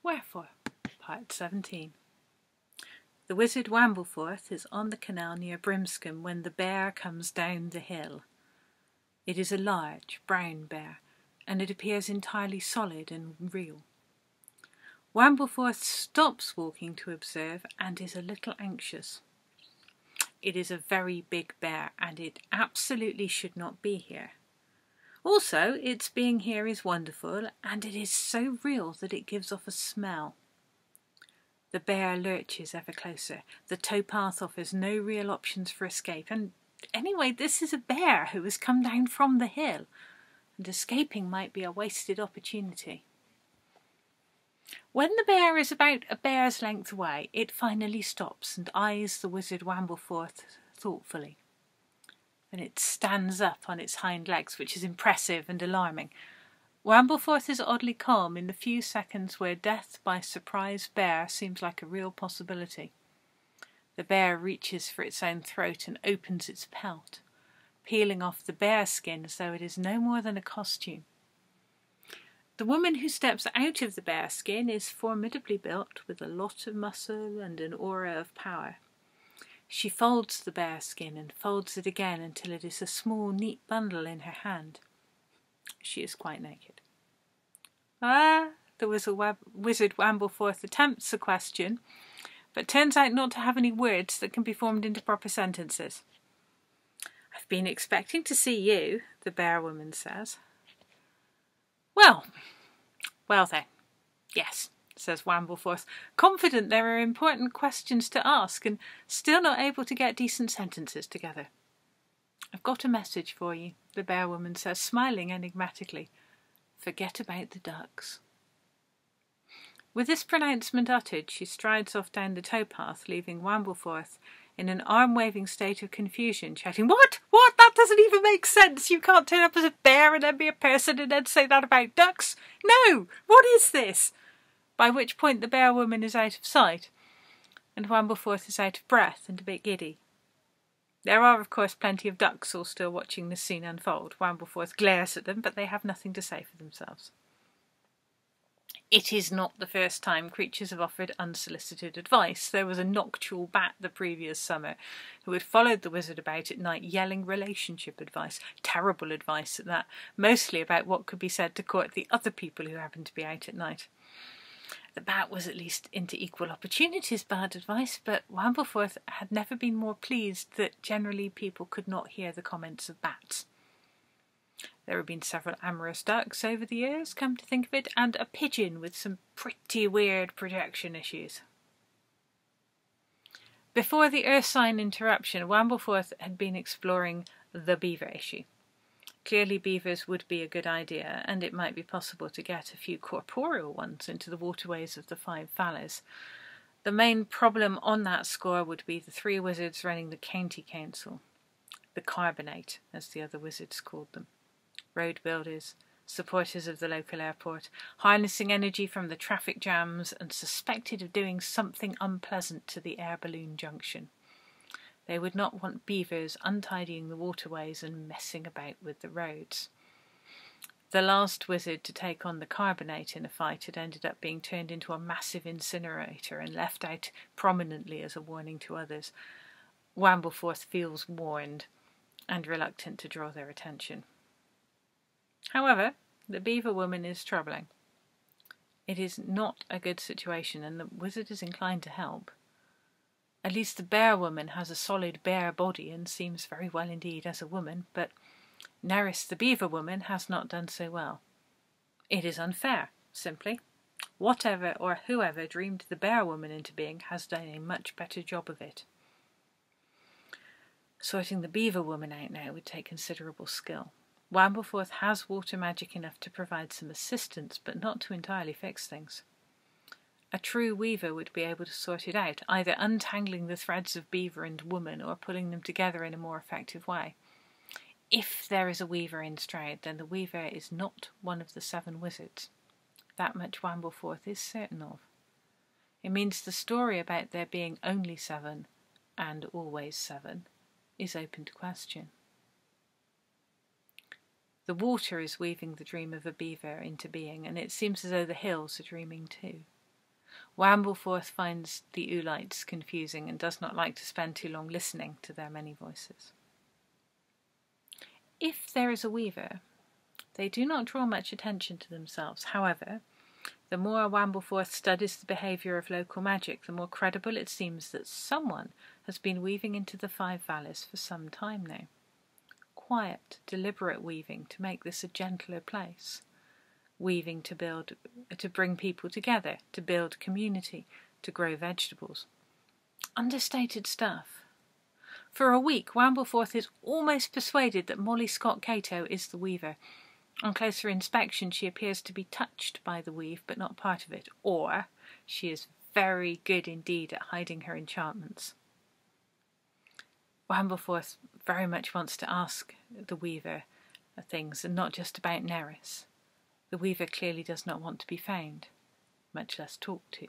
Wherefore, Part 17. The wizard Wambleforth is on the canal near Brimscombe when the bear comes down the hill. It is a large, brown bear, and it appears entirely solid and real. Wambleforth stops walking to observe and is a little anxious. It is a very big bear, and it absolutely should not be here. Also, its being here is wonderful, and it is so real that it gives off a smell. The bear lurches ever closer. The towpath offers no real options for escape, and anyway, this is a bear who has come down from the hill, and escaping might be a wasted opportunity. When the bear is about a bear's length away, it finally stops and eyes the wizard Wambleforth thoughtfully. Then it stands up on its hind legs, which is impressive and alarming. Wambleforth is oddly calm in the few seconds where death by surprise bear seems like a real possibility. The bear reaches for its own throat and opens its pelt, peeling off the bear skin as though it is no more than a costume. The woman who steps out of the bear skin is formidably built, with a lot of muscle and an aura of power. She folds the bear skin and folds it again until it is a small, neat bundle in her hand. She is quite naked. The wizard Wambleforth attempts a question, but turns out not to have any words that can be formed into proper sentences. "I've been expecting to see you," the bear woman says. Well then, yes, says Wambleforth, confident there are important questions to ask and still not able to get decent sentences together. "I've got a message for you," the bear woman says, smiling enigmatically. "Forget about the ducks." With this pronouncement uttered, she strides off down the towpath, leaving Wambleforth in an arm-waving state of confusion, shouting, What? That doesn't even make sense! You can't turn up as a bear and then be a person and then say that about ducks! No! What is this?" By which point the bear woman is out of sight, and Wambleforth is out of breath and a bit giddy. There are, of course, plenty of ducks all still watching this scene unfold. Wambleforth glares at them, but they have nothing to say for themselves. It is not the first time creatures have offered unsolicited advice. There was a nocturnal bat the previous summer who had followed the wizard about at night yelling relationship advice, terrible advice at that, mostly about what could be said to court the other people who happened to be out at night. The bat was at least into equal opportunities bad advice, but Wambleforth had never been more pleased that generally people could not hear the comments of bats. There have been several amorous ducks over the years, come to think of it, and a pigeon with some pretty weird projection issues. Before the Ursine interruption, Wambleforth had been exploring the beaver issue. Clearly beavers would be a good idea, and it might be possible to get a few corporeal ones into the waterways of the Five Valleys. The main problem on that score would be the three wizards running the county council. The Carbonate, as the other wizards called them. Road builders, supporters of the local airport, harnessing energy from the traffic jams and suspected of doing something unpleasant to the air balloon junction. They would not want beavers untidying the waterways and messing about with the roads. The last wizard to take on the Carbonate in a fight had ended up being turned into a massive incinerator and left out prominently as a warning to others. Wambleforth feels warned and reluctant to draw their attention. However, the beaver woman is troubling. It is not a good situation, and the wizard is inclined to help. At least the bear woman has a solid bear body and seems very well indeed as a woman, but Neris the beaver woman has not done so well. It is unfair, simply. Whatever or whoever dreamed the bear woman into being has done a much better job of it. Sorting the beaver woman out now would take considerable skill. Wambleforth has water magic enough to provide some assistance, but not to entirely fix things. A true weaver would be able to sort it out, either untangling the threads of beaver and woman or pulling them together in a more effective way. If there is a weaver in Stroud, then the weaver is not one of the 7 wizards. That much Wambleforth is certain of. It means the story about there being only 7, and always 7, is open to question. The water is weaving the dream of a beaver into being, and it seems as though the hills are dreaming too. Wambleforth finds the Ulites confusing and does not like to spend too long listening to their many voices. If there is a weaver, they do not draw much attention to themselves. However, the more Wambleforth studies the behaviour of local magic, the more credible it seems that someone has been weaving into the Five Valleys for some time now. Quiet, deliberate weaving to make this a gentler place. Weaving to bring people together, to build community, to grow vegetables. Understated stuff. For a week, Wambleforth is almost persuaded that Molly Scott Cato is the weaver. On closer inspection, she appears to be touched by the weave, but not part of it. Or she is very good indeed at hiding her enchantments. Wambleforth very much wants to ask the weaver things, and not just about Neris. The weaver clearly does not want to be found, much less talked to.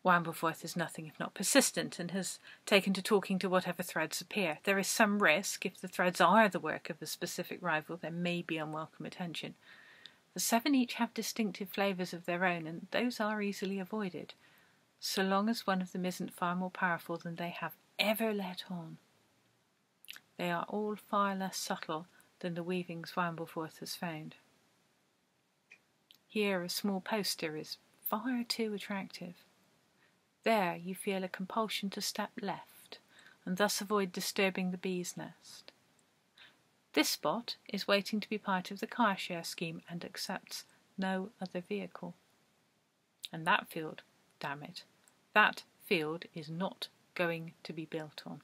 Wambleforth is nothing if not persistent, and has taken to talking to whatever threads appear. There is some risk. If the threads are the work of a specific rival, there may be unwelcome attention. The 7 each have distinctive flavours of their own, and those are easily avoided, so long as one of them isn't far more powerful than they have ever let on. They are all far less subtle than the weavings Wambleforth has found. Here a small poster is far too attractive. There you feel a compulsion to step left, and thus avoid disturbing the bee's nest. This spot is waiting to be part of the car share scheme and accepts no other vehicle. And that field, damn it, that field is not going to be built on.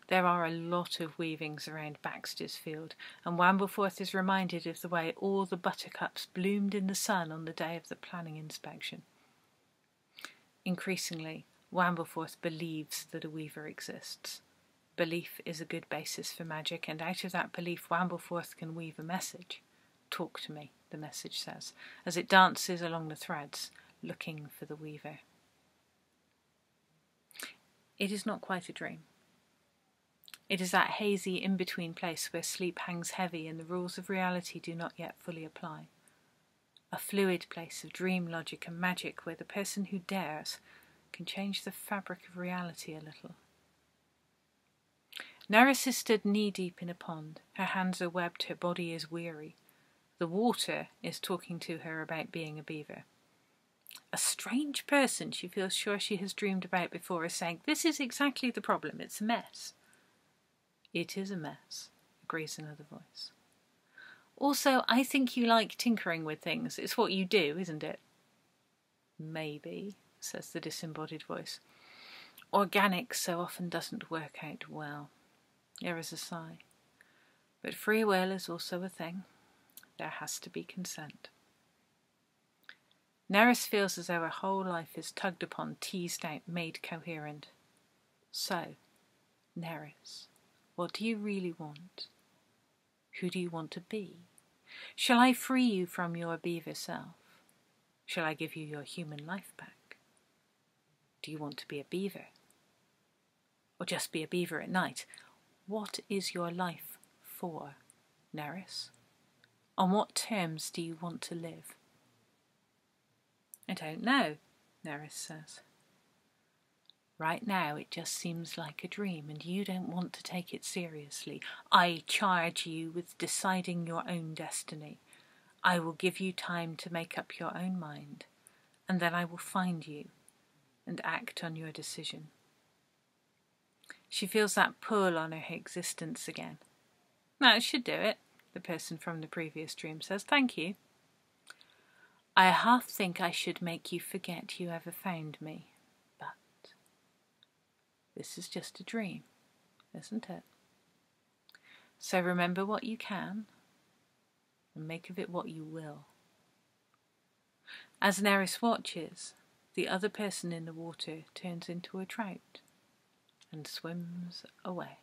There are a lot of weavings around Baxter's Field, and Wambleforth is reminded of the way all the buttercups bloomed in the sun on the day of the planning inspection. Increasingly, Wambleforth believes that a weaver exists. Belief is a good basis for magic, and out of that belief Wambleforth can weave a message. Talk to me, the message says, as it dances along the threads, looking for the weaver. It is not quite a dream. It is that hazy in-between place where sleep hangs heavy and the rules of reality do not yet fully apply. A fluid place of dream logic and magic where the person who dares can change the fabric of reality a little. Neris is stood knee-deep in a pond. Her hands are webbed, her body is weary. The water is talking to her about being a beaver. A strange person she feels sure she has dreamed about before is saying, "This is exactly the problem, it's a mess." "It is a mess," agrees another voice. "Also, I think you like tinkering with things. It's what you do, isn't it?" "Maybe," says the disembodied voice. "Organic so often doesn't work out well." There is a sigh. But free will is also a thing. There has to be consent. Neris feels as though her whole life is tugged upon, teased out, made coherent. So, Neris, what do you really want? Who do you want to be? Shall I free you from your beaver self? Shall I give you your human life back? Do you want to be a beaver? Or just be a beaver at night? What is your life for, Neris? On what terms do you want to live? "I don't know," Neris says. "Right now it just seems like a dream, and you don't want to take it seriously. I charge you with deciding your own destiny. I will give you time to make up your own mind, and then I will find you and act on your decision." She feels that pull on her existence again. "That should do it," the person from the previous dream says. "Thank you." "I half think I should make you forget you ever found me, but this is just a dream, isn't it? So remember what you can, and make of it what you will." As Neris watches, the other person in the water turns into a trout and swims away.